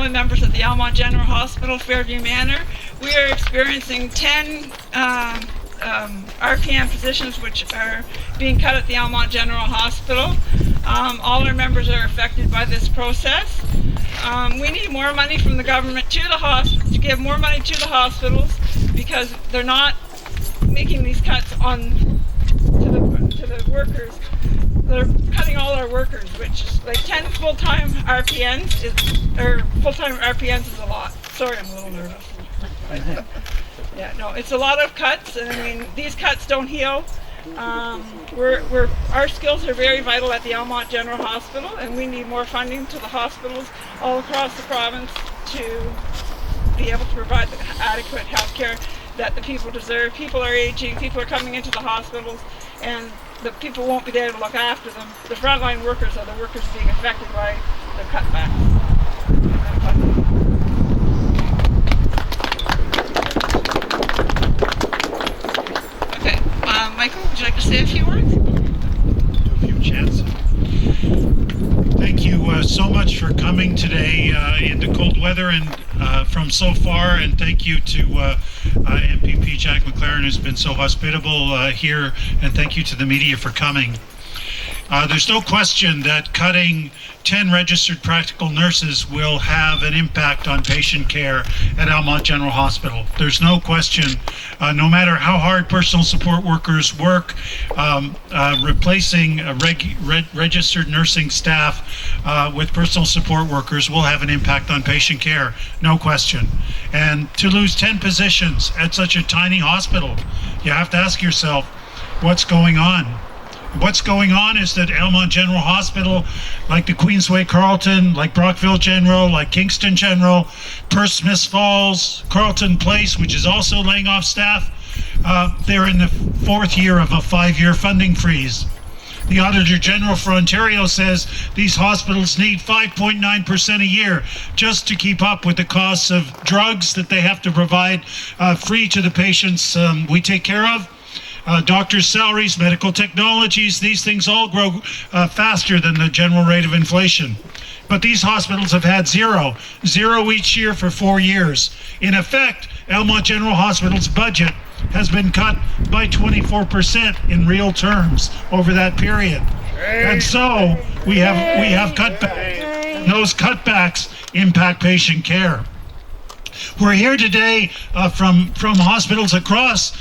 family members at the Almonte General Hospital, Fairview Manor. We are experiencing 10 RPM positions which are being cut at the Almonte General Hospital. All our members are affected by this process. We need more money from the government to the hospital, to give more money to the hospitals, because they're not making these cuts on to the workers. They're cutting all our workers, which is like 10 full-time RPNs is a lot. Sorry, I'm a little nervous. Yeah, no, it's a lot of cuts, and I mean, these cuts don't heal. Our skills are very vital at the Almonte General Hospital, and we need more funding to the hospitals all across the province to be able to provide the adequate health care that the people deserve. People are aging, people are coming into the hospitals, and the people won't be there to look after them. The frontline workers are the workers being affected by the cutbacks. Okay, Michael, would you like to say a few words? A few chats. Thank you so much for coming today into cold weather and from so far, and thank you to MPP Jack MacLeran, who's been so hospitable here, and thank you to the media for coming. There's no question that cutting 10 registered practical nurses will have an impact on patient care at Almonte General Hospital. There's no question, no matter how hard personal support workers work, replacing registered nursing staff with personal support workers will have an impact on patient care, no question. And to lose 10 positions at such a tiny hospital, you have to ask yourself, what's going on? What's going on is that Almonte General Hospital, like the Queensway Carleton, like Brockville General, like Kingston General, Perth Smiths Falls, Carleton Place, which is also laying off staff, they're in the fourth year of a 5-year funding freeze. The Auditor General for Ontario says these hospitals need 5.9% a year just to keep up with the costs of drugs that they have to provide free to the patients we take care of. Doctors' salaries, medical technologies, these things all grow faster than the general rate of inflation. But these hospitals have had zero each year for 4 years. In effect, Almonte General Hospital's budget has been cut by 24% in real terms over that period. And so we have cutbacks. And those cutbacks impact patient care. We're here today from hospitals across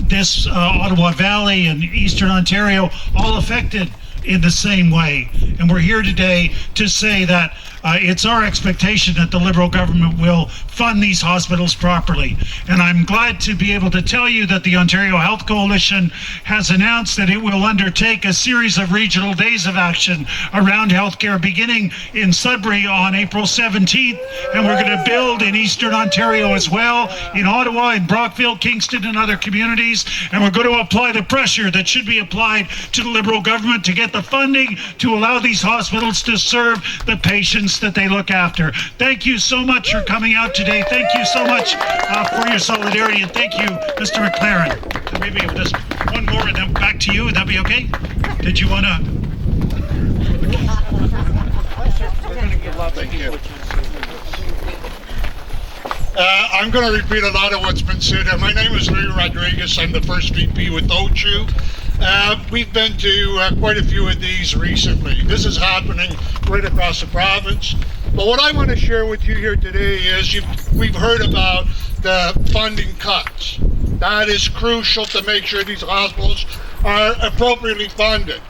this Ottawa Valley and Eastern Ontario, all affected in the same way. And we're here today to say that it's our expectation that the Liberal government will fund these hospitals properly. And I'm glad to be able to tell you that the Ontario Health Coalition has announced that it will undertake a series of regional days of action around healthcare, beginning in Sudbury on April 17th. And we're going to build in Eastern Ontario as well, in Ottawa, in Brockville, Kingston, and other communities. And we're going to apply the pressure that should be applied to the Liberal government to get the funding to allow these hospitals to serve the patients that they look after. Thank you so much for coming out today. Thank you so much for your solidarity, and thank you, Mr. MacLeran. Maybe just one more and then back to you. Would that be okay? Did you want to? Thank you. I'm going to repeat a lot of what's been said. My name is Louis Rodriguez. I'm the first VP with OCHU. We've been to quite a few of these recently. This is happening right across the province. But what I want to share with you here today is we've heard about the funding cuts. That is crucial to make sure these hospitals are appropriately funded.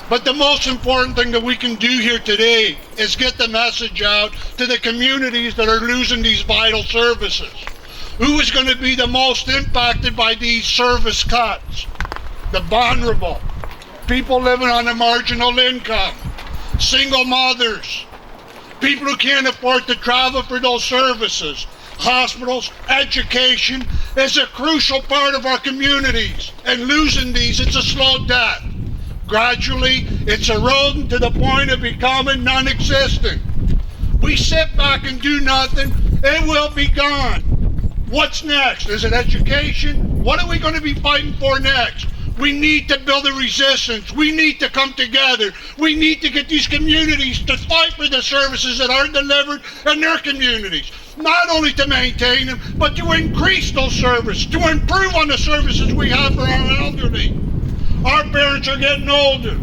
But the most important thing that we can do here today is get the message out to the communities that are losing these vital services. Who is going to be the most impacted by these service cuts? The vulnerable, people living on a marginal income, single mothers, people who can't afford to travel for those services. Hospitals, education is a crucial part of our communities, and losing these, it's a slow death. Gradually, it's eroding to the point of becoming non-existent. We sit back and do nothing, it will be gone. What's next? Is it education? What are we going to be fighting for next? We need to build a resistance. We need to come together. We need to get these communities to fight for the services that are delivered in their communities. Not only to maintain them, but to increase those services, to improve on the services we have for our elderly. Our parents are getting older.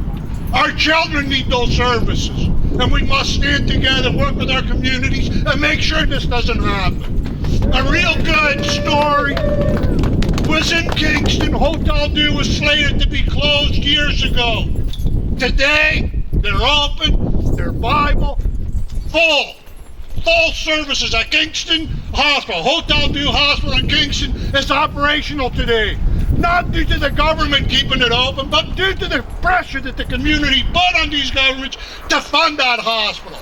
Our children need those services. And we must stand together, work with our communities, and make sure this doesn't happen. A real good story was in Kingston. Hotel Dieu was slated to be closed years ago. Today, they're open, they're viable, full services at Kingston Hospital. Hotel Dieu Hospital in Kingston is operational today. Not due to the government keeping it open, but due to the pressure that the community put on these governments to fund that hospital.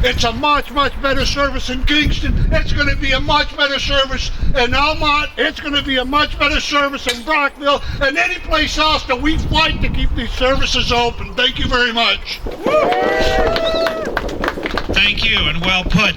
It's a much, much better service in Kingston. It's going to be a much better service in Almonte. It's going to be a much better service in Brockville and any place else that we fight to keep these services open. Thank you very much. Thank you, and well put.